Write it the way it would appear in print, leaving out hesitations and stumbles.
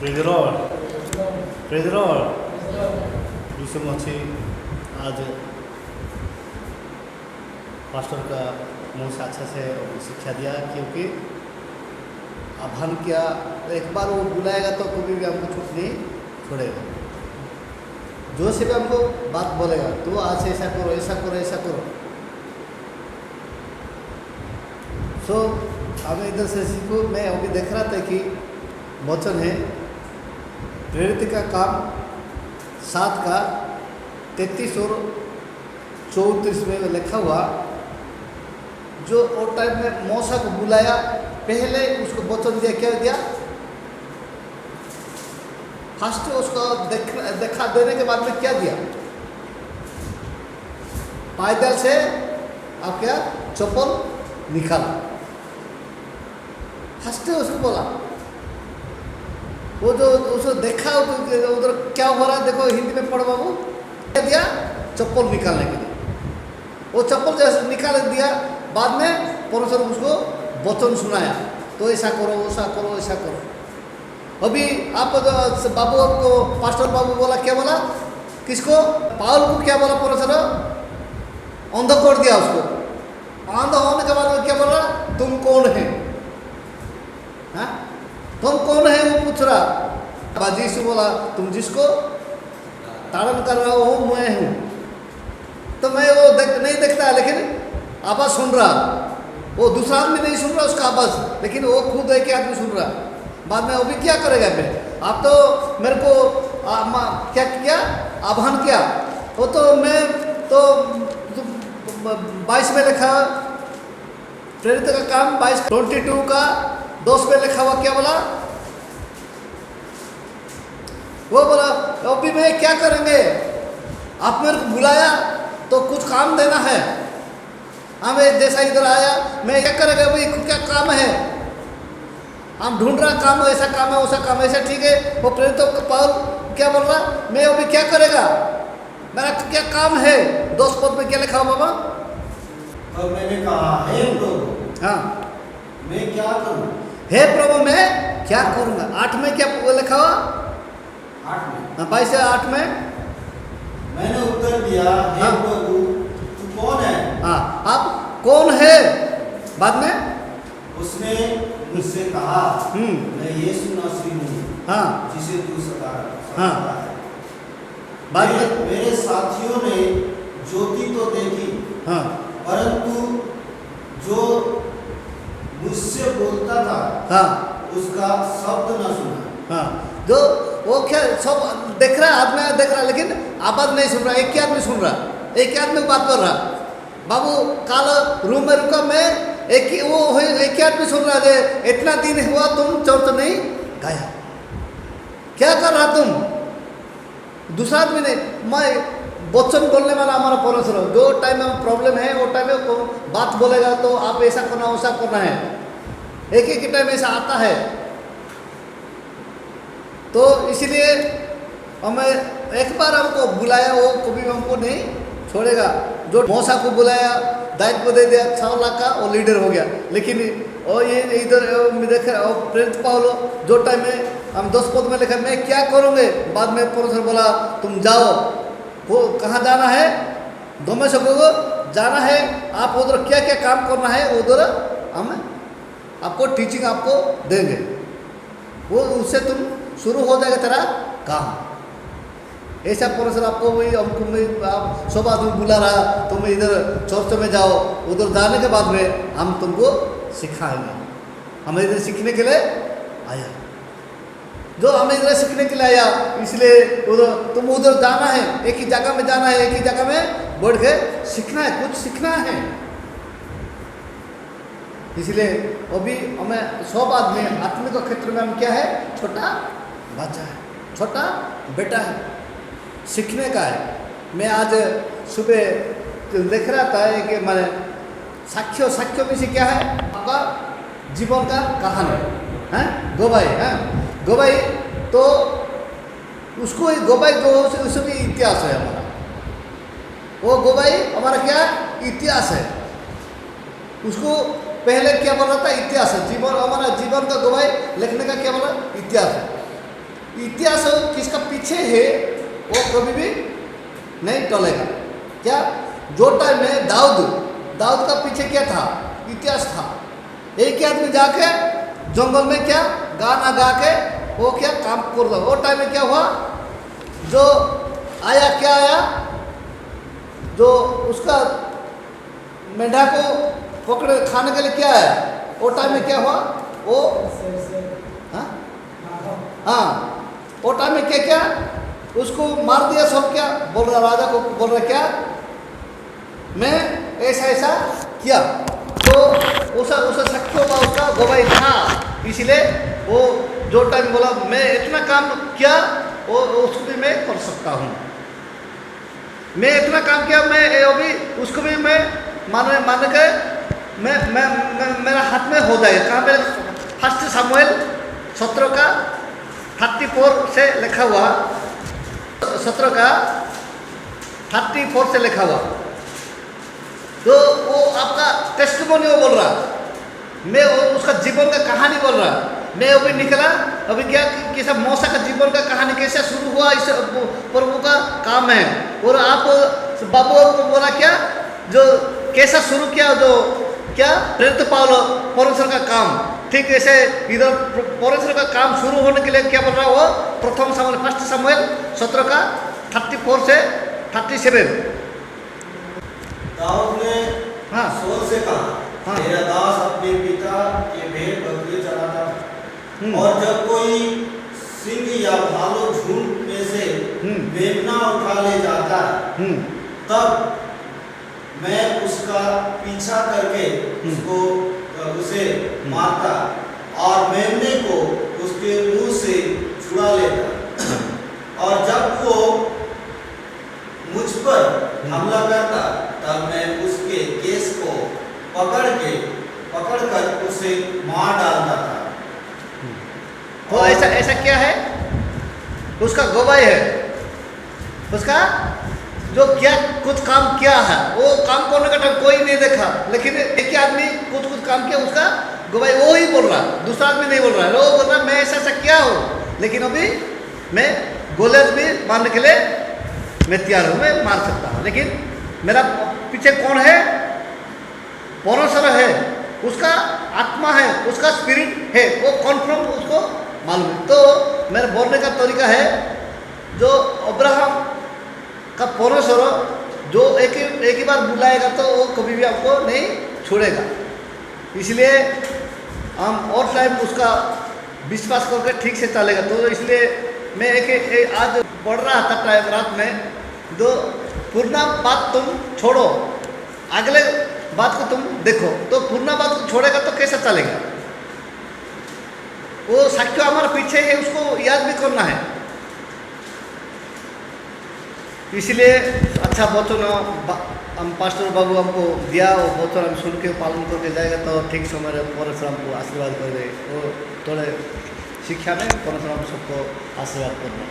Praise the Lord, praise the Lord. Yeshu Masih आज pastor का मुँह से अच्छा से शिक्षा दिया, क्योंकि आह्वान किया, एक बार वो बुलाएगा तो कभी भी हमको छूट नहीं छोड़ेगा। जो से भी हमको बात बोलेगा तो आज ऐसा करो, ऐसा करो, ऐसा करो। सो हमें इधर से सीखो। मैं अभी देख रहा था कि वचन है प्रेरित का काम 7 का 33 और 34 में लिखा हुआ, जो वो टाइम में मौसा को बुलाया, पहले उसको वचन दिया, क्या दिया? फर्स्ट उसको देखा देने के बाद में क्या दिया? पैदल से आप क्या चप्पल निकाला। फर्स्ट उसको बोला, वो जो उसको देखा उधर क्या हो रहा है, देखो हिंदी में पढ़ो बाबू। क्या दिया? चप्पल निकालने के लिए। वो चप्पल जैसे निकाल दिया, बाद में परमेश्वर उसको वचन सुनाया, तो ऐसा करो, ऐसा करो, ऐसा करो। अभी आप बाबू को पास्टर बाबू बोला, क्या बोला? किसको? पाउल को क्या बोला परमेश्वर? अंधा कर दिया उसको। अंधा होने के बाद क्या बोला? तुम कौन है? हाँ, तुम कौन है? वो पूछ रहा। बाजी से बोला, तुम जिसको ताड़न कर रहा हो मैं हूँ। तो मैं वो नहीं देखता, लेकिन आवाज़ सुन रहा। वो दूसरा आदमी नहीं सुन रहा उसका आवाज़, लेकिन वो खुद एक आदमी सुन रहा। बाद में वो भी क्या करेगा? मैं आप तो मेरे को क्या किया? आह्वान किया। वो तो मैं तो 22 में लिखा, प्रेरित का काम 22 का 10 में लिखा हुआ, क्या बोला? वो बोला, अभी मैं क्या करेंगे? आप मेरे को बुलाया तो कुछ काम देना है। हमें जैसा इधर आया, मैं क्या करेगा भाई? क्या काम है? हम ढूंढ रहा काम, ऐसा काम है, वैसा काम है, ऐसा ठीक है। वो प्रेरित पाउल क्या बोल रहा? मैं अभी क्या करेगा? मेरा क्या काम है? 10 पद में क्या लिखा हुआ बाबा? और मैंने कहा, हे प्रभु, हाँ, मैं क्या करूं? हे प्रभु मैं क्या करूँगा? 8 में क्या लिखा हुआ? 8 में 22 से 8 में मैंने उत्तर दिया, हे हाँ। प्रभु, तू कौन है? हाँ, आप कौन है? बाद में उसने मुझसे कहा, मैं यीशु नासरी हूँ, हाँ, जिसे तू सता हाँ। है। बाद में मेरे साथियों ने ज्योति तो देखी, हाँ, परंतु जो मुझसे बोलता था हाँ, उसका शब्द न सुना। हाँ, जो वो क्या सब देख रहा है, आदमी देख रहा है, लेकिन आवाज नहीं सुन रहा। एक ही आदमी सुन रहा, एक ही आदमी बात कर रहा। बाबू काल रूम में रुका, मैं एक ही आदमी सुन रहा है। इतना दिन हुआ तुम चर्च नहीं गया, क्या कर रहा तुम? दूसरा आदमी नहीं, मैं वचन बोलने वाला हमारा परमेश्वर, जो टाइम में प्रॉब्लम है वो टाइम में बात बोलेगा, तो आप ऐसा करना वैसा करना है। एक एक टाइम ऐसा आता है, तो इसलिए हमें एक बार हमको बुलाया, वो कभी हमको नहीं छोड़ेगा। जो मौसा को बुलाया, दायित्व दे दिया 6 लाख का, वो लीडर हो गया। लेकिन और ये इधर देख प्रेरित पाउल, जो टाइम में हम 10 पद में लिखा, मैं क्या करूँगे? बाद में परमेश्वर बोला, तुम जाओ। वो कहाँ जाना है? दमिश्क को जाना है। आप उधर क्या क्या काम करना है, उधर हम आपको टीचिंग आपको देंगे। वो उससे तुम शुरू हो जाएगा तेरा काम। ऐसा परमेश्वर आपको वही हमको आप सब आदमी बुला रहा, तुम इधर चर्च में जाओ। उधर जाने के बाद में हम तुमको सिखाएंगे। हम इधर सीखने के लिए आया, जो हमें इधर सीखने के लिए आया, इसलिए उधर तुम उधर जाना है, एक ही जगह में जाना है, एक ही जगह में बैठ के सीखना है, कुछ सीखना है। इसलिए अभी हमें सब आदमी आत्मिक क्षेत्र में हम क्या है? छोटा बच्चा है, छोटा बेटा है, सीखने का है। मैं आज सुबह देख रहा था कि मैंने साक्ष्य में से क्या है? आपका जीवन का कहानी है, गवाही है। गवाही तो उसको गवाही जो उसमें इतिहास है हमारा। वो गवाही हमारा क्या इतिहास है। उसको पहले क्या बोल रहा था? इतिहास है। जीवन, हमारा जीवन का गवाही लिखने का क्या बोला? इतिहास है। इतिहास किसका पीछे है वो कभी भी नहीं टलेगा। क्या जो टाइम में दाऊद का पीछे क्या था, इतिहास था। एक ही आदमी जाके जंगल में क्या गाना गा के वो क्या काम कर रहा। वो टाइम में क्या हुआ, जो आया क्या आया, जो उसका मेंढा को पकड़े खाने के लिए क्या आया, वो टाइम में क्या हुआ, वो हाँ वो टाइम में क्या उसको मार दिया सब। क्या बोल रहा, राजा को बोल रहा क्या, मैं ऐसा किया। तो उसे शक्ति होगा, उसका गवाही था। इसलिए वो जो टाइम बोला मैं इतना काम किया, वो उसको भी मैं कर सकता हूँ। मैं इतना काम किया, मैं अभी उसको भी मैं मान के मैं मेरा हाथ में हो जाएगा। कहाँ पे, 1 सामुएल 17 का 34 से लिखा हुआ, 17 का 34 से लिखा हुआ। तो वो आपका टेस्टिमोनी वो बोल रहा, मैं उसका जीवन का कहानी बोल रहा। मैं अभी निकला, अभी क्या कैसा मौसा का जीवन का कहानी कैसे शुरू हुआ, इस प्रभु का काम है। और आप बाबू को बोला क्या, जो कैसा शुरू किया, जो क्या प्रेरित पाउलो परमेश्वर का काम। ठीक ऐसे इधर परमेश्वर का काम शुरू होने के लिए क्या बोल रहा, वो प्रथम सामुएल 1 सामुएल 17 का 34 से 37। दाऊद ने हाँ शाऊल से कहा, हाँ। मेरा दास अपने पिता के भेड़ बकरी चराता था, और जब कोई सिंह या भालू झुंड में से मेमना उठा ले जाता, तब मैं उसका पीछा करके उसे मारता और मेमने को उसके मुंह से छुड़ा लेता। और जब वो मुझ पर हमला करता, तब मैं उसके केस को पकड़कर उसे मार डालता था। तो ऐसा क्या है, उसका गवाही है, उसका जो क्या कुछ काम किया है, वो काम करने का टाइम कोई नहीं देखा, लेकिन एक ही आदमी कुछ काम किया, उसका गवाही वो ही बोल रहा, दूसरा आदमी नहीं बोल रहा है। वो बोल रहा मैं ऐसा किया हूँ, लेकिन अभी मैं गोलियत भी मारने के लिए मैं तैयार हूँ, मैं मार सकता हूँ। लेकिन मेरा पीछे कौन है, परमेश्वर है, उसका आत्मा है, उसका स्पिरिट है, वो कॉन्फर्म उसको मालूम है। तो मेरा बोलने का तरीका है, जो अब्राहम का परमेश्वर जो एक ही बार बुलाएगा, तो वो कभी भी आपको नहीं छोड़ेगा। इसलिए हम और टाइम उसका विश्वास करके ठीक से चलेगा। तो इसलिए मैं एक आज पढ़ रहा था टाइम रात में, जो पुराना बात तुम छोड़ो, अगले बात को तुम देखो। तो पुराना बात को छोड़ेगा तो कैसा चलेगा, वो साक्ष्य हमारे पीछे है, उसको याद भी करना है। इसलिए अच्छा वचन हम पास्टर बाबू हमको दिया, वो वचन हम सुन के पालन करके जाएगा, तो ठीक समय परमेश्वर हमको आशीर्वाद कर दे। वो थोड़े शिक्षा में परमेश्वर हम सबको आशीर्वाद करना।